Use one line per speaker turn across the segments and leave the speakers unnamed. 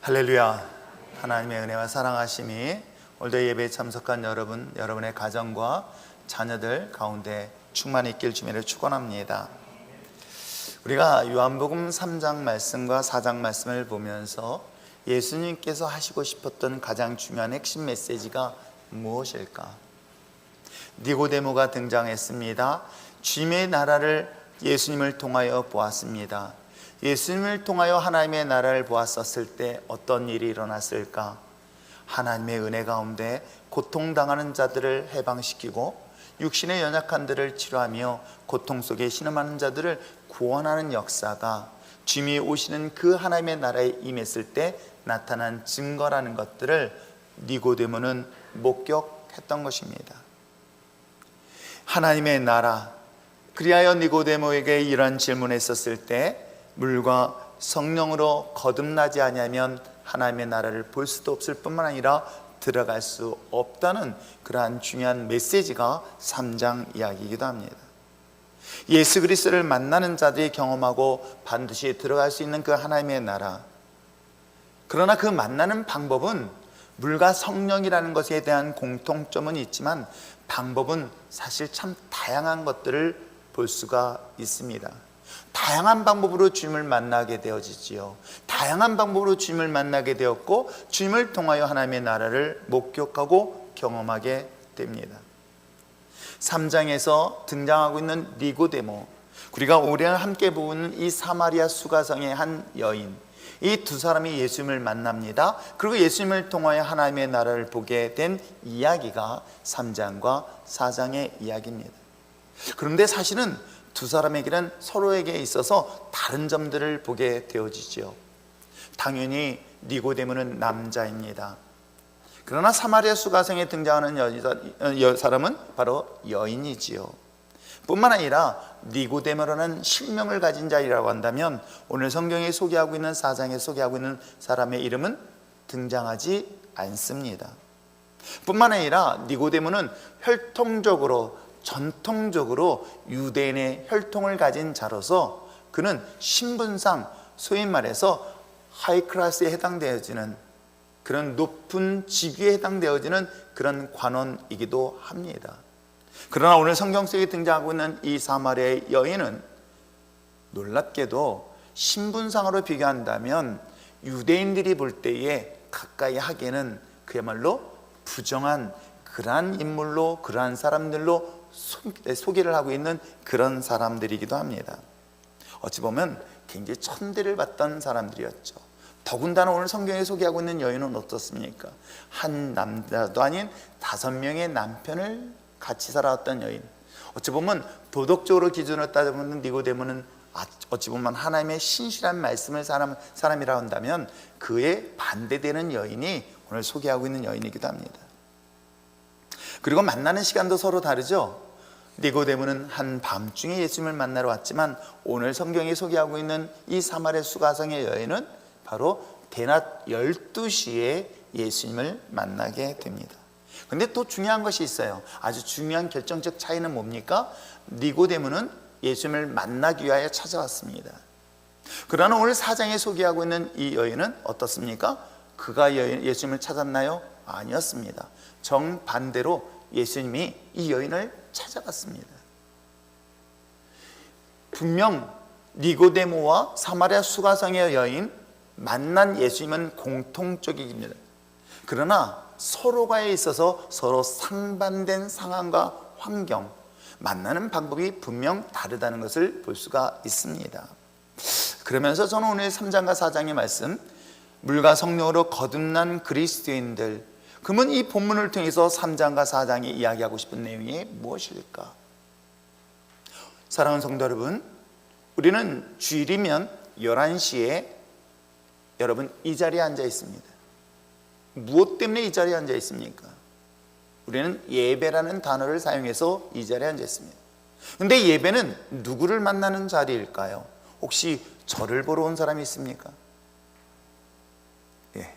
할렐루야. 하나님의 은혜와 사랑하심이 오늘도 예배에 참석한 여러분, 여러분의 가정과 자녀들 가운데 충만히 있길 주님으로 축원합니다. 우리가 요한복음 3장 말씀과 4장 말씀을 보면서 예수님께서 하시고 싶었던 가장 중요한 핵심 메시지가 무엇일까? 니고데모가 등장했습니다. 주님의 나라를 예수님을 통하여 보았습니다. 예수님을 통하여 하나님의 나라를 보았었을 때 어떤 일이 일어났을까? 하나님의 은혜 가운데 고통당하는 자들을 해방시키고 육신의 연약한 자들을 치료하며 고통 속에 신음하는 자들을 구원하는 역사가 주님이 오시는 그 하나님의 나라에 임했을 때 나타난 증거라는 것들을 니고데모는 목격했던 것입니다. 하나님의 나라, 그리하여 니고데모에게 이런 질문을 했었을 때 물과 성령으로 거듭나지 아니하면 하나님의 나라를 볼 수도 없을 뿐만 아니라 들어갈 수 없다는 그러한 중요한 메시지가 3장 이야기이기도 합니다. 예수 그리스도를 만나는 자들이 경험하고 반드시 들어갈 수 있는 그 하나님의 나라, 그러나 그 만나는 방법은 물과 성령이라는 것에 대한 공통점은 있지만 방법은 사실 참 다양한 것들을 볼 수가 있습니다. 다양한 방법으로 주님을 만나게 되어지지요. 다양한 방법으로 주님을 만나게 되었고 주님을 통하여 하나님의 나라를 목격하고 경험하게 됩니다. 3장에서 등장하고 있는 니고데모, 우리가 오늘 함께 보는 이 사마리아 수가성의 한 여인, 이 두 사람이 예수님을 만납니다. 그리고 예수님을 통하여 하나님의 나라를 보게 된 이야기가 3장과 4장의 이야기입니다. 그런데 사실은 두 사람에게는 서로에게 있어서 다른 점들을 보게 되어지죠. 당연히 니고데모는 남자입니다. 그러나 사마리아 수가성에 등장하는 사람은 바로 여인이지요. 뿐만 아니라 니고데모라는 실명을 가진 자이라고 한다면 오늘 성경에 소개하고 있는 4장에 소개하고 있는 사람의 이름은 등장하지 않습니다. 뿐만 아니라 니고데모는 전통적으로 유대인의 혈통을 가진 자로서 그는 신분상 소위 말해서 하이클래스에 해당되어지는 그런 높은 직위에 해당되어지는 그런 관원이기도 합니다. 그러나 오늘 성경 속에 등장하고 있는 이 사마리아의 여인은 놀랍게도 신분상으로 비교한다면 유대인들이 볼 때에 가까이 하기에는 그야말로 부정한 그러한 인물로, 그러한 사람들로 소개를 하고 있는 그런 사람들이기도 합니다. 어찌 보면 굉장히 천대를 받던 사람들이었죠. 더군다나 오늘 성경에 소개하고 있는 여인은 어떻습니까? 한 남자도 아닌 5명의 남편을 같이 살아왔던 여인. 어찌 보면 도덕적으로 기준으로 따져보면 니고데모는 어찌 보면 하나님의 신실한 말씀을 사람이라 한다면 그에 반대되는 여인이 오늘 소개하고 있는 여인이기도 합니다. 그리고 만나는 시간도 서로 다르죠. 니고데모는 한 밤중에 예수님을 만나러 왔지만 오늘 성경이 소개하고 있는 이 사마리아 수가성의 여인은 바로 대낮 12시에 예수님을 만나게 됩니다. 그런데 또 중요한 것이 있어요. 아주 중요한 결정적 차이는 뭡니까? 니고데모는 예수님을 만나기 위하여 찾아왔습니다. 그러나 오늘 4장에 소개하고 있는 이 여인은 어떻습니까? 그가 예수님을 찾았나요? 아니었습니다. 정반대로 예수님이 이 여인을 찾아갔습니다. 분명 니고데모와 사마리아 수가성의 여인 만난 예수님은 공통적입니다. 그러나 서로가에 있어서 서로 상반된 상황과 환경, 만나는 방법이 분명 다르다는 것을 볼 수가 있습니다. 그러면서 저는 오늘 3장과 4장의 말씀, 물과 성령으로 거듭난 그리스도인들, 그러면 이 본문을 통해서 3장과 4장이 이야기하고 싶은 내용이 무엇일까? 사랑하는 성도 여러분, 우리는 주일이면 11시에 여러분 이 자리에 앉아 있습니다. 무엇 때문에 이 자리에 앉아 있습니까? 우리는 예배라는 단어를 사용해서 이 자리에 앉아 있습니다. 그런데 예배는 누구를 만나는 자리일까요? 혹시 저를 보러 온 사람이 있습니까? 예,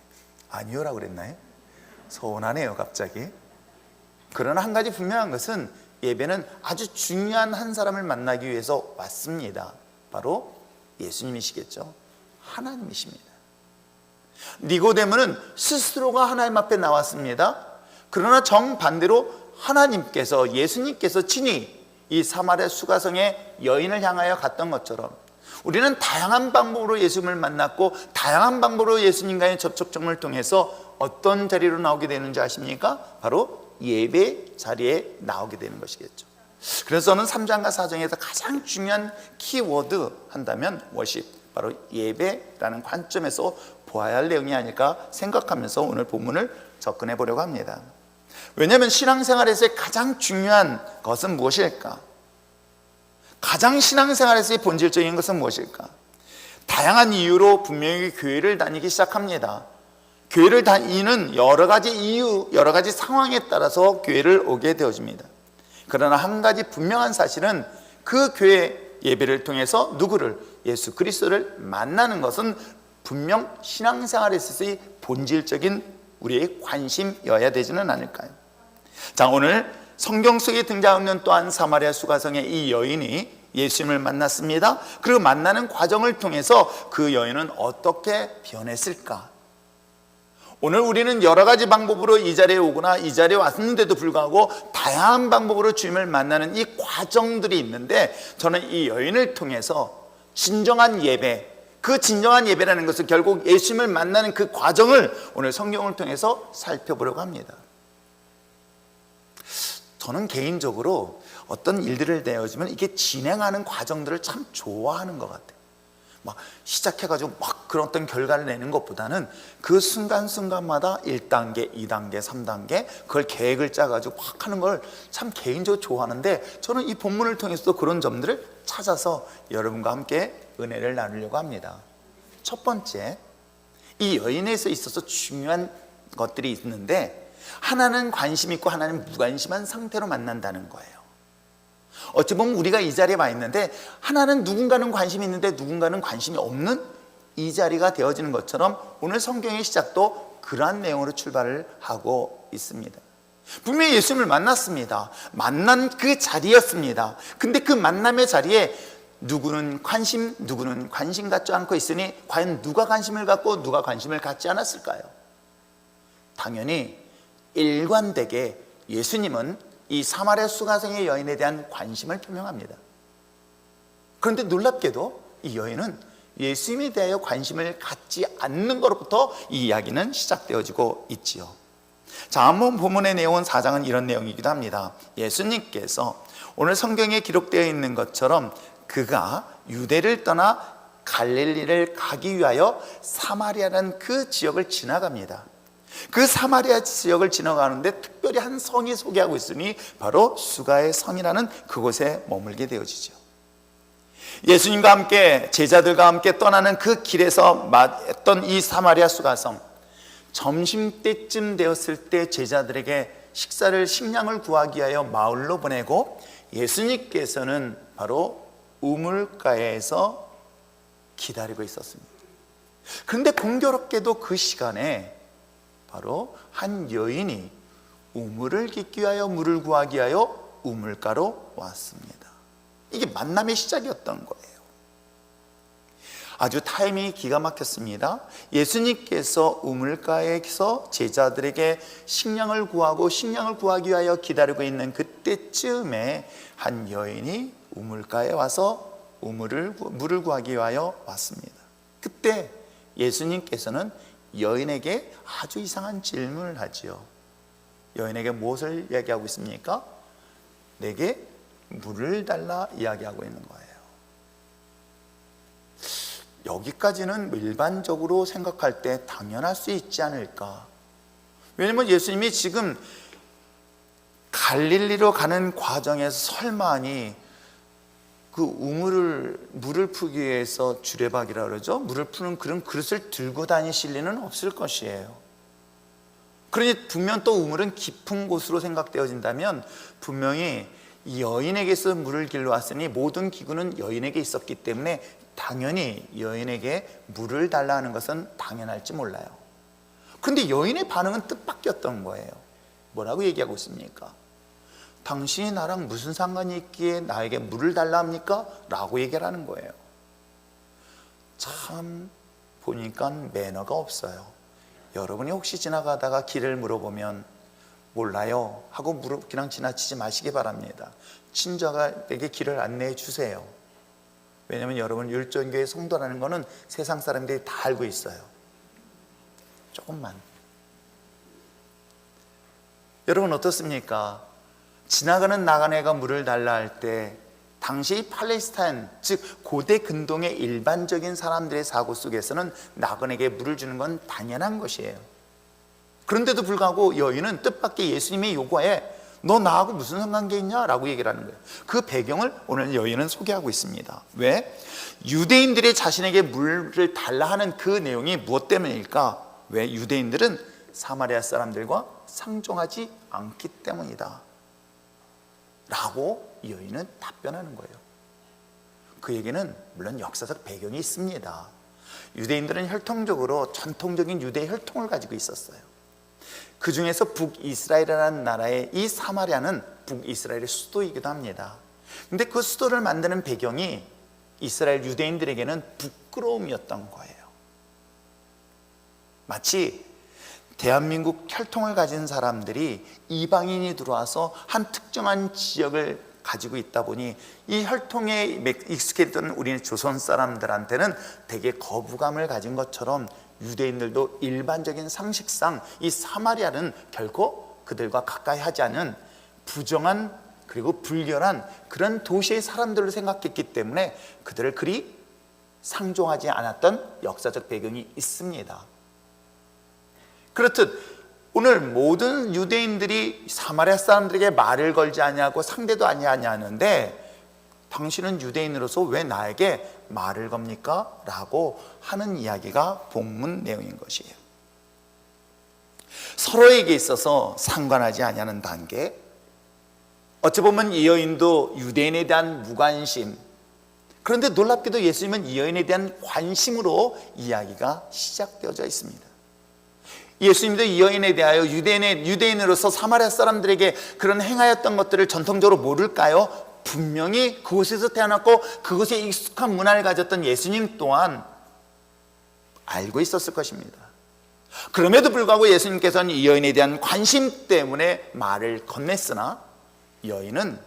아니요라고 그랬나요? 서운하네요 갑자기. 그러나 한 가지 분명한 것은 예배는 아주 중요한 한 사람을 만나기 위해서 왔습니다. 바로 예수님이시겠죠. 하나님이십니다. 니고데모는 스스로가 하나님 앞에 나왔습니다. 그러나 정반대로 하나님께서, 예수님께서 친히 이 사마리아 수가성의 여인을 향하여 갔던 것처럼 우리는 다양한 방법으로 예수님을 만났고 다양한 방법으로 예수님과의 접촉점을 통해서 어떤 자리로 나오게 되는지 아십니까? 바로 예배 자리에 나오게 되는 것이겠죠. 그래서 저는 3장과 4장에서 가장 중요한 키워드 한다면 워십, 바로 예배라는 관점에서 보아야 할 내용이 아닐까 생각하면서 오늘 본문을 접근해 보려고 합니다. 왜냐하면 신앙생활에서의 가장 중요한 것은 무엇일까? 가장 신앙생활에서의 본질적인 것은 무엇일까? 다양한 이유로 분명히 교회를 다니기 시작합니다. 교회를 다니는 여러 가지 이유, 여러 가지 상황에 따라서 교회를 오게 되어집니다. 그러나 한 가지 분명한 사실은 그 교회 예배를 통해서 누구를? 예수 그리스도를 만나는 것은 분명 신앙생활에 있어서의 본질적인 우리의 관심이어야 되지는 않을까요? 자, 오늘 성경 속에 등장하는 또한 사마리아 수가성의 이 여인이 예수님을 만났습니다. 그리고 만나는 과정을 통해서 그 여인은 어떻게 변했을까? 오늘 우리는 여러 가지 방법으로 이 자리에 오거나 이 자리에 왔는데도 불구하고 다양한 방법으로 주님을 만나는 이 과정들이 있는데, 저는 이 여인을 통해서 진정한 예배, 그 진정한 예배라는 것은 결국 예수님을 만나는 그 과정을 오늘 성경을 통해서 살펴보려고 합니다. 저는 개인적으로 어떤 일들을 내어주면 이게 진행하는 과정들을 참 좋아하는 것 같아요. 막 시작해가지고 막 그런 어떤 결과를 내는 것보다는 그 순간순간마다 1단계, 2단계, 3단계 그걸 계획을 짜가지고 막 하는 걸 참 개인적으로 좋아하는데, 저는 이 본문을 통해서도 그런 점들을 찾아서 여러분과 함께 은혜를 나누려고 합니다. 첫 번째, 이 여인에서 있어서 중요한 것들이 있는데, 하나는 관심 있고 하나는 무관심한 상태로 만난다는 거예요. 어찌 보면 우리가 이 자리에 와 있는데 하나는 누군가는 관심이 있는데 누군가는 관심이 없는 이 자리가 되어지는 것처럼 오늘 성경의 시작도 그러한 내용으로 출발을 하고 있습니다. 분명히 예수님을 만났습니다. 만난 그 자리였습니다. 근데 그 만남의 자리에 누구는 관심, 누구는 관심 갖지 않고 있으니 과연 누가 관심을 갖고 누가 관심을 갖지 않았을까요? 당연히 일관되게 예수님은 이 사마리아 수가성의 여인에 대한 관심을 표명합니다. 그런데 놀랍게도 이 여인은 예수님에 대하여 관심을 갖지 않는 것부터 이 이야기는 시작되어지고 있지요. 자, 한번 본문의 내용은 4장은 이런 내용이기도 합니다. 예수님께서 오늘 성경에 기록되어 있는 것처럼 그가 유대를 떠나 갈릴리를 가기 위하여 사마리아라는 그 지역을 지나갑니다. 그 사마리아 지역을 지나가는데 특별히 한 성이 소개하고 있으니 바로 수가의 성이라는 그곳에 머물게 되어지죠. 예수님과 함께 제자들과 함께 떠나는 그 길에서 맞던 이 사마리아 수가성, 점심때쯤 되었을 때 제자들에게 식량을 구하기 위하여 마을로 보내고 예수님께서는 바로 우물가에서 기다리고 있었습니다. 그런데 공교롭게도 그 시간에 바로 한 여인이 우물을 깃기 위하여 물을 구하기 위하여 우물가로 왔습니다. 이게 만남의 시작이었던 거예요. 아주 타이밍이 기가 막혔습니다. 예수님께서 우물가에서 제자들에게 식량을 구하기 위하여 기다리고 있는 그때쯤에 한 여인이 우물가에 와서 물을 구하기 위하여 왔습니다. 그때 예수님께서는 여인에게 아주 이상한 질문을 하지요. 여인에게 무엇을 이야기하고 있습니까? 내게 물을 달라 이야기하고 있는 거예요. 여기까지는 일반적으로 생각할 때 당연할 수 있지 않을까. 왜냐하면 예수님이 지금 갈릴리로 가는 과정에서 설마니 그 물을 푸기 위해서 주레박이라 그러죠. 물을 푸는 그런 그릇을 들고 다니실 리는 없을 것이에요. 그러니 분명 또 우물은 깊은 곳으로 생각되어진다면 분명히 여인에게서 물을 길러 왔으니 모든 기구는 여인에게 있었기 때문에 당연히 여인에게 물을 달라 하는 것은 당연할지 몰라요. 그런데 여인의 반응은 뜻밖이었던 거예요. 뭐라고 얘기하고 있습니까? 당신이 나랑 무슨 상관이 있기에 나에게 물을 달라 합니까? 라고 얘기를 하는 거예요. 참 보니까 매너가 없어요. 여러분이 혹시 지나가다가 길을 물어보면 몰라요 하고 그냥 지나치지 마시기 바랍니다. 친절하게 길을 안내해 주세요. 왜냐하면 여러분 율전교회 성도라는 것은 세상 사람들이 다 알고 있어요. 조금만. 여러분 어떻습니까? 지나가는 나그네가 물을 달라 할 때 당시 팔레스타인, 즉 고대 근동의 일반적인 사람들의 사고 속에서는 나그네에게 물을 주는 건 당연한 것이에요. 그런데도 불구하고 여인은 뜻밖의 예수님의 요구에 너 나하고 무슨 상관계 있냐? 라고 얘기를 하는 거예요. 그 배경을 오늘 여인은 소개하고 있습니다. 왜? 유대인들이 자신에게 물을 달라 하는 그 내용이 무엇 때문일까? 왜? 유대인들은 사마리아 사람들과 상종하지 않기 때문이다 라고 이 여인은 답변하는 거예요. 그 얘기는 물론 역사적 배경이 있습니다. 유대인들은 혈통적으로 전통적인 유대 혈통을 가지고 있었어요. 그 중에서 북이스라엘이라는 나라의 이 사마리아는 북이스라엘의 수도이기도 합니다. 근데 그 수도를 만드는 배경이 이스라엘 유대인들에게는 부끄러움이었던 거예요. 마치 대한민국 혈통을 가진 사람들이 이방인이 들어와서 한 특정한 지역을 가지고 있다 보니 이 혈통에 익숙했던 우리 조선 사람들한테는 되게 거부감을 가진 것처럼 유대인들도 일반적인 상식상 이 사마리아는 결코 그들과 가까이 하지 않은 부정한 그리고 불결한 그런 도시의 사람들로 생각했기 때문에 그들을 그리 상종하지 않았던 역사적 배경이 있습니다. 그렇듯 오늘 모든 유대인들이 사마리아 사람들에게 말을 걸지 아니하고 상대도 아니하냐는데 당신은 유대인으로서 왜 나에게 말을 겁니까? 라고 하는 이야기가 본문 내용인 것이에요. 서로에게 있어서 상관하지 아니하는 단계. 어찌 보면 이 여인도 유대인에 대한 무관심, 그런데 놀랍게도 예수님은 이 여인에 대한 관심으로 이야기가 시작되어져 있습니다. 예수님도 이 여인에 대하여 유대인으로서 사마리아 사람들에게 그런 행하였던 것들을 전통적으로 모를까요? 분명히 그곳에서 태어났고 그곳에 익숙한 문화를 가졌던 예수님 또한 알고 있었을 것입니다. 그럼에도 불구하고 예수님께서는 이 여인에 대한 관심 때문에 말을 건넸으나 여인은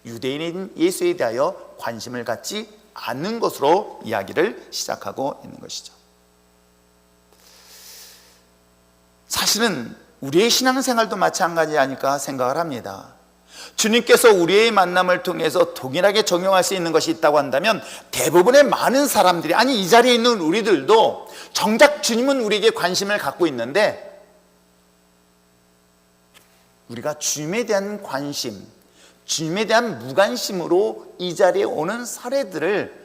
유대인인 예수에 대하여 관심을 갖지 않는 것으로 이야기를 시작하고 있는 것이죠. 사실은 우리의 신앙생활도 마찬가지 아닐까 생각을 합니다. 주님께서 우리의 만남을 통해서 동일하게 적용할 수 있는 것이 있다고 한다면 대부분의 많은 사람들이, 아니 이 자리에 있는 우리들도 정작 주님은 우리에게 관심을 갖고 있는데 우리가 주님에 대한 관심, 주님에 대한 무관심으로 이 자리에 오는 사례들을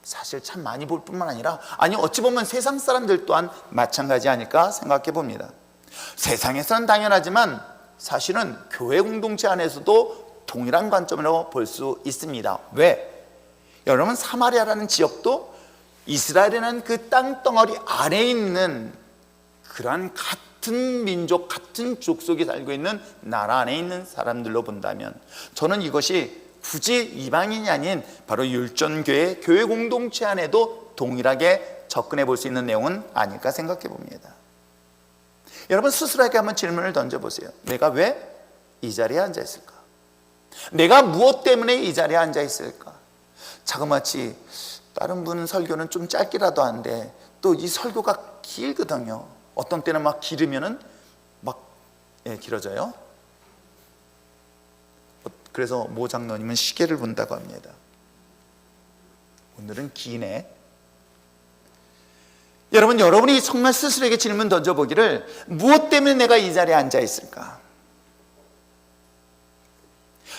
사실 참 많이 볼 뿐만 아니라, 아니 어찌 보면 세상 사람들 또한 마찬가지 아닐까 생각해 봅니다. 세상에서는 당연하지만 사실은 교회 공동체 안에서도 동일한 관점으로 볼 수 있습니다. 왜? 여러분 사마리아라는 지역도 이스라엘이라는 그 땅덩어리 안에 있는 그러한 같은 민족, 같은 족속이 살고 있는 나라 안에 있는 사람들로 본다면 저는 이것이 굳이 이방인이 아닌 바로 율전교회 교회 공동체 안에도 동일하게 접근해 볼 수 있는 내용은 아닐까 생각해 봅니다. 여러분 스스로에게 한번 질문을 던져보세요. 내가 왜 이 자리에 앉아 있을까? 내가 무엇 때문에 이 자리에 앉아 있을까? 자그마치 다른 분 설교는 좀 짧기라도 한데 또 이 설교가 길거든요. 어떤 때는 막 길으면은 막 길어져요. 그래서 모 장로님은 시계를 본다고 합니다. 오늘은 기네. 여러분이 정말 스스로에게 질문 던져보기를, 무엇 때문에 내가 이 자리에 앉아 있을까?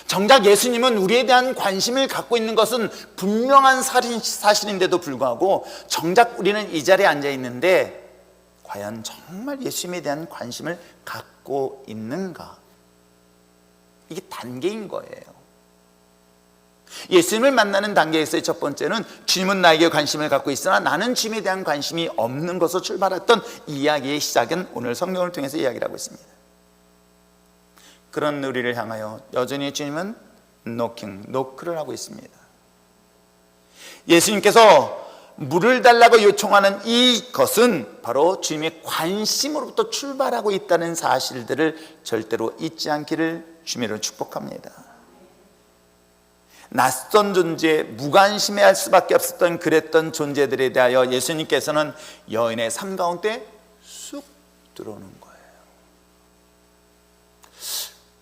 정작 예수님은 우리에 대한 관심을 갖고 있는 것은 분명한 사실인데도 불구하고 정작 우리는 이 자리에 앉아 있는데 과연 정말 예수님에 대한 관심을 갖고 있는가? 이게 단계인 거예요. 예수님을 만나는 단계에서의 첫 번째는 주님은 나에게 관심을 갖고 있으나 나는 주님에 대한 관심이 없는 것으로 출발했던 이야기의 시작은 오늘 성경을 통해서 이야기를 하고 있습니다. 그런 우리를 향하여 여전히 주님은 노크를 하고 있습니다. 예수님께서 물을 달라고 요청하는 이것은 바로 주님의 관심으로부터 출발하고 있다는 사실들을 절대로 잊지 않기를 주님으로 축복합니다. 낯선 존재, 무관심해할 수밖에 없었던 그랬던 존재들에 대하여 예수님께서는 여인의 삶 가운데 쑥 들어오는 거예요.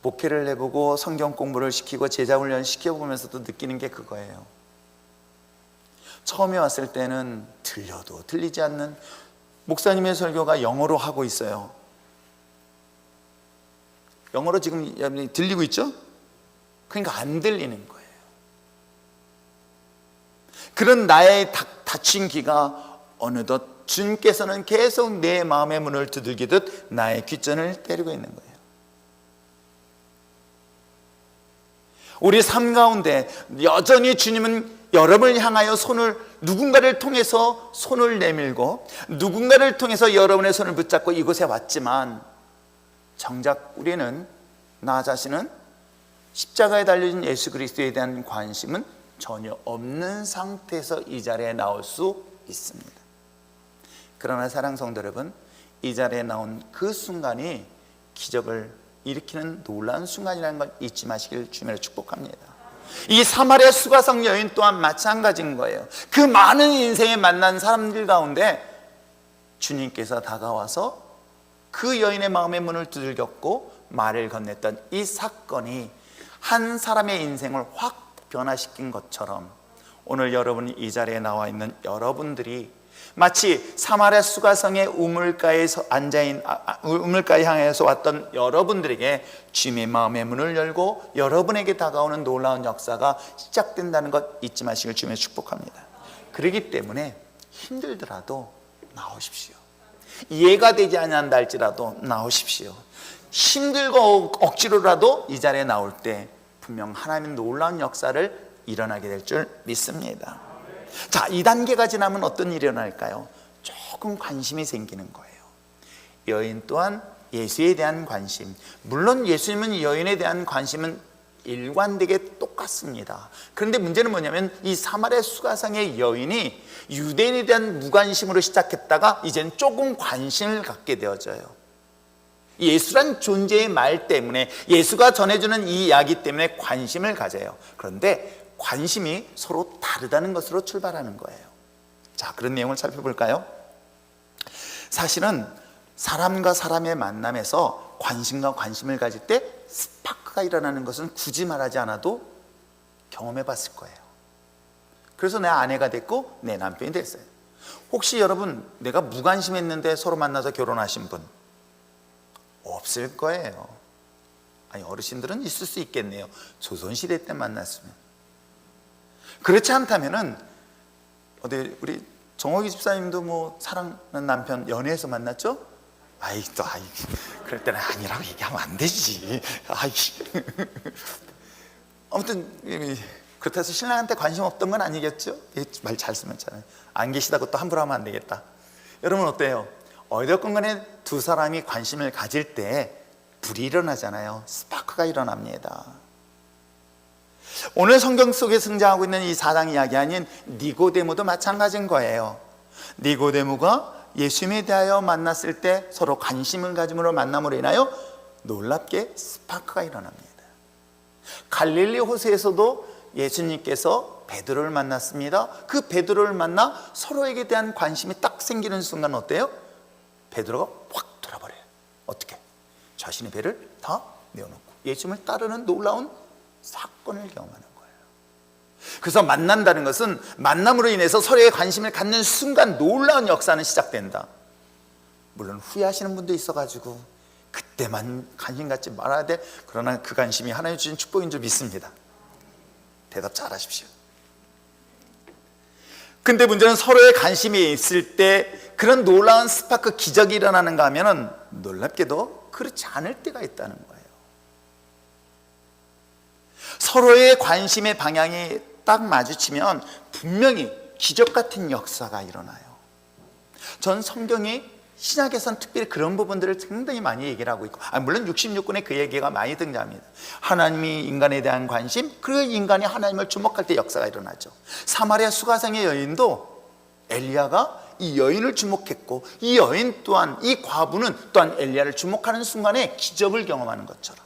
목회를 해보고 성경 공부를 시키고 제자 훈련 시켜보면서도 느끼는 게 그거예요. 처음에 왔을 때는 들려도 들리지 않는 목사님의 설교가 영어로 하고 있어요. 영어로 지금 들리고 있죠? 그러니까 안 들리는 거예요. 그런 나의 닫힌 귀가 어느덧 주님께서는 계속 내 마음의 문을 두들기듯 나의 귓전을 때리고 있는 거예요. 우리 삶 가운데 여전히 주님은 여러분을 향하여 누군가를 통해서 손을 내밀고 누군가를 통해서 여러분의 손을 붙잡고 이곳에 왔지만 정작 우리는 나 자신은 십자가에 달려진 예수 그리스도에 대한 관심은 전혀 없는 상태에서 이 자리에 나올 수 있습니다. 그러나 사랑하는 성도 여러분, 이 자리에 나온 그 순간이 기적을 일으키는 놀라운 순간이라는 걸 잊지 마시길 주님으로 축복합니다. 이 사마리아 수가성 여인 또한 마찬가지인 거예요. 그 많은 인생에 만난 사람들 가운데 주님께서 다가와서 그 여인의 마음의 문을 두들겼고 말을 건넸던 이 사건이 한 사람의 인생을 확 변화시킨 것처럼 오늘 여러분이 이 자리에 나와 있는 여러분들이 마치 사마리아 수가성의 우물가에 향해서 왔던 여러분들에게 주님의 마음의 문을 열고 여러분에게 다가오는 놀라운 역사가 시작된다는 것 잊지 마시길 주님의 축복합니다. 그렇기 때문에 힘들더라도 나오십시오. 이해가 되지 않는다 할지라도 나오십시오. 힘들고 억지로라도 이 자리에 나올 때 분명 하나님의 놀라운 역사를 일어나게 될 줄 믿습니다. 자, 2단계가 지나면 어떤 일이 일어날까요? 조금 관심이 생기는 거예요. 여인 또한 예수에 대한 관심, 물론 예수님은 여인에 대한 관심은 일관되게 똑같습니다. 그런데 문제는 뭐냐면 이 사마리아 수가성의 여인이 유대인에 대한 무관심으로 시작했다가 이제는 조금 관심을 갖게 되어져요. 예수란 존재의 말 때문에, 예수가 전해주는 이 이야기 때문에 관심을 가져요. 그런데 관심이 서로 다르다는 것으로 출발하는 거예요. 자, 그런 내용을 살펴볼까요? 사실은 사람과 사람의 만남에서 관심과 관심을 가질 때 스파크가 일어나는 것은 굳이 말하지 않아도 경험해 봤을 거예요. 그래서 내 아내가 됐고 내 남편이 됐어요. 혹시 여러분 내가 무관심했는데 서로 만나서 결혼하신 분 없을 거예요. 아니, 어르신들은 있을 수 있겠네요. 조선시대 때 만났으면. 그렇지 않다면은 우리 정옥이 집사님도 뭐 사랑하는 남편 연애해서 만났죠? 그럴 때는 아니라고 얘기하면 안 되지. 아무튼 그렇다고 해서 신랑한테 관심 없던 건 아니겠죠? 말 잘 쓰면 잖아요. 안 계시다고 또 함부로 하면 안 되겠다. 여러분 어때요? 어쨌건 간에 두 사람이 관심을 가질 때 불이 일어나잖아요. 스파크가 일어납니다. 오늘 성경 속에 등장하고 있는 이 4장 이야기 아닌 니고데모도 마찬가지인 거예요. 니고데모가 예수님에 대하여 만났을 때 서로 관심을 가짐으로 만남으로 인하여 놀랍게 스파크가 일어납니다. 갈릴리 호수에서도 예수님께서 베드로를 만났습니다. 그 베드로를 만나 서로에게 대한 관심이 딱 생기는 순간 어때요? 베드로가 확 돌아버려요. 어떻게? 자신의 배를 다 내어놓고 예수님을 따르는 놀라운 사건을 경험하는 거예요. 그래서 만난다는 것은 만남으로 인해서 서로의 관심을 갖는 순간 놀라운 역사는 시작된다. 물론 후회하시는 분도 있어가지고 그때만 관심 갖지 말아야 돼. 그러나 그 관심이 하나님 주신 축복인 줄 믿습니다. 대답 잘 하십시오. 근데 문제는 서로의 관심이 있을 때 그런 놀라운 스파크 기적이 일어나는가 하면은 놀랍게도 그렇지 않을 때가 있다는 거예요. 서로의 관심의 방향이 딱 마주치면 분명히 기적 같은 역사가 일어나요. 전 성경이 신약에서는 특별히 그런 부분들을 상당히 많이 얘기를 하고 있고, 물론 66권에 그 얘기가 많이 등장합니다. 하나님이 인간에 대한 관심, 그리고 인간이 하나님을 주목할 때 역사가 일어나죠. 사마리아 수가성의 여인도 엘리야가 이 여인을 주목했고, 이 여인 또한, 이 과부는 또한 엘리야를 주목하는 순간에 기적을 경험하는 것처럼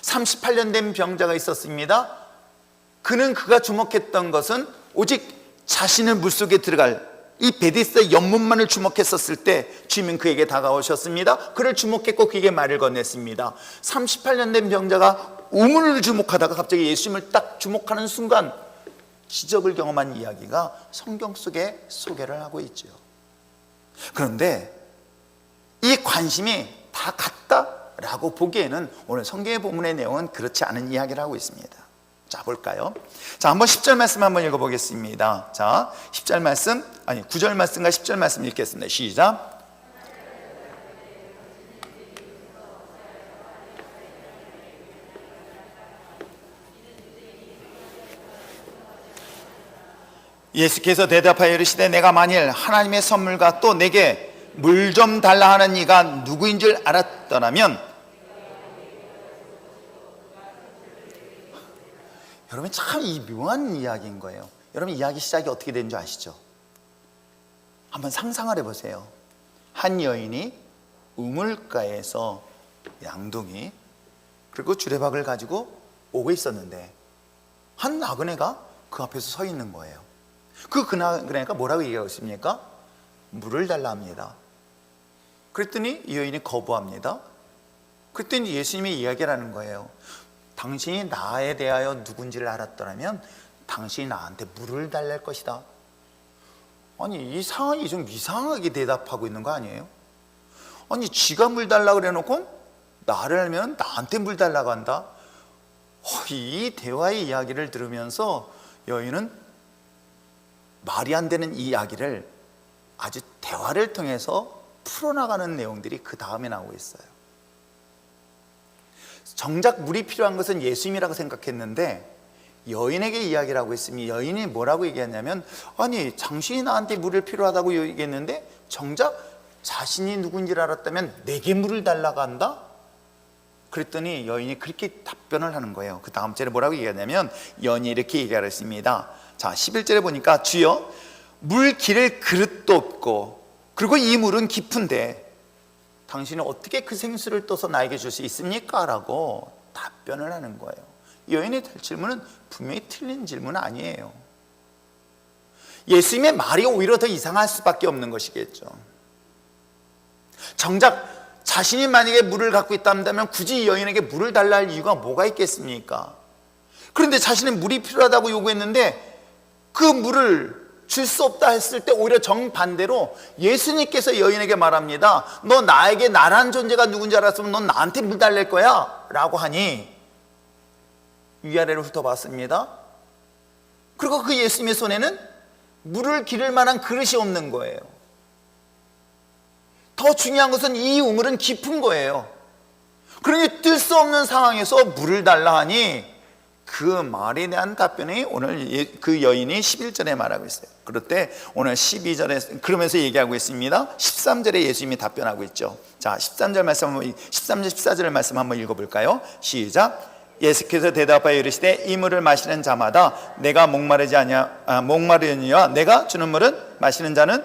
38년 된 병자가 있었습니다. 그가 주목했던 것은 오직 자신의 물속에 들어갈 이 베데스다 연못만을 주목했었을 때 주님은 그에게 다가오셨습니다. 그를 주목했고 그에게 말을 건넸습니다. 38년 된 병자가 우물을 주목하다가 갑자기 예수님을 딱 주목하는 순간 기적을 경험한 이야기가 성경 속에 소개를 하고 있죠. 그런데 이 관심이 다 같다라고 보기에는 오늘 성경의 본문의 내용은 그렇지 않은 이야기를 하고 있습니다. 자, 볼까요? 자, 한번 10절 말씀 한번 읽어보겠습니다. 자, 10절 말씀, 9절 말씀과 10절 말씀 읽겠습니다. 시작. 예수께서 대답하여 이르시되 내가 만일 하나님의 선물과 또 내게 물 좀 달라 하는 이가 누구인 줄 알았더라면, 여러분 참 이 묘한 이야기인 거예요. 여러분 이야기 시작이 어떻게 된 줄 아시죠? 한번 상상을 해보세요. 한 여인이 우물가에서 양동이 그리고 주레박을 가지고 오고 있었는데 한 나그네가 그 앞에서 서 있는 거예요. 그 나그네가 뭐라고 얘기하고 있습니까? 물을 달라 합니다. 그랬더니 이 여인이 거부합니다. 그랬더니 예수님이 이야기를 하는 거예요. 당신이 나에 대하여 누군지를 알았더라면 당신이 나한테 물을 달랄 것이다. 아니 이 상황이 좀 이상하게 대답하고 있는 거 아니에요? 아니 지가 물 달라 그래 놓고 나를 알면 나한테 물 달라고 한다. 이 대화의 이야기를 들으면서 여인은 말이 안 되는 이 이야기를 아주 대화를 통해서 풀어나가는 내용들이 그 다음에 나오고 있어요. 정작 물이 필요한 것은 예수님이라고 생각했는데 여인에게 이야기를 하고 있으니 여인이 뭐라고 얘기했냐면, 아니 당신이 나한테 물을 필요하다고 얘기했는데 정작 자신이 누군지를 알았다면 내게 물을 달라고 한다? 그랬더니 여인이 그렇게 답변을 하는 거예요. 그 다음 절에 뭐라고 얘기하냐면 여인이 이렇게 얘기했습니다. 자, 11절에 보니까 주여 물 기를 그릇도 없고 그리고 이 물은 깊은데 당신은 어떻게 그 생수를 떠서 나에게 줄 수 있습니까? 라고 답변을 하는 거예요. 여인의 질문은 분명히 틀린 질문은 아니에요. 예수님의 말이 오히려 더 이상할 수밖에 없는 것이겠죠. 정작 자신이 만약에 물을 갖고 있다면 굳이 여인에게 물을 달라 할 이유가 뭐가 있겠습니까? 그런데 자신은 물이 필요하다고 요구했는데 그 물을 줄 수 없다 했을 때 오히려 정반대로 예수님께서 여인에게 말합니다. 너 나에게 나란 존재가 누군지 알았으면 넌 나한테 물 달랠 거야 라고 하니 위아래로 훑어봤습니다. 그리고 그 예수님의 손에는 물을 기를 만한 그릇이 없는 거예요. 더 중요한 것은 이 우물은 깊은 거예요. 그러니 뜰 수 없는 상황에서 물을 달라 하니 그 말에 대한 답변이 오늘 그 여인이 11절에 말하고 있어요. 그럴 때 오늘 12절에 그러면서 얘기하고 있습니다. 13절에 예수님이 답변하고 있죠. 자, 13절 말씀 한번 13절 14절 말씀 한번 읽어볼까요? 시작. 예수께서 대답하여 이르시되 이 물을 마시는 자마다 내가 목마르니와 내가 주는 물은 마시는 자는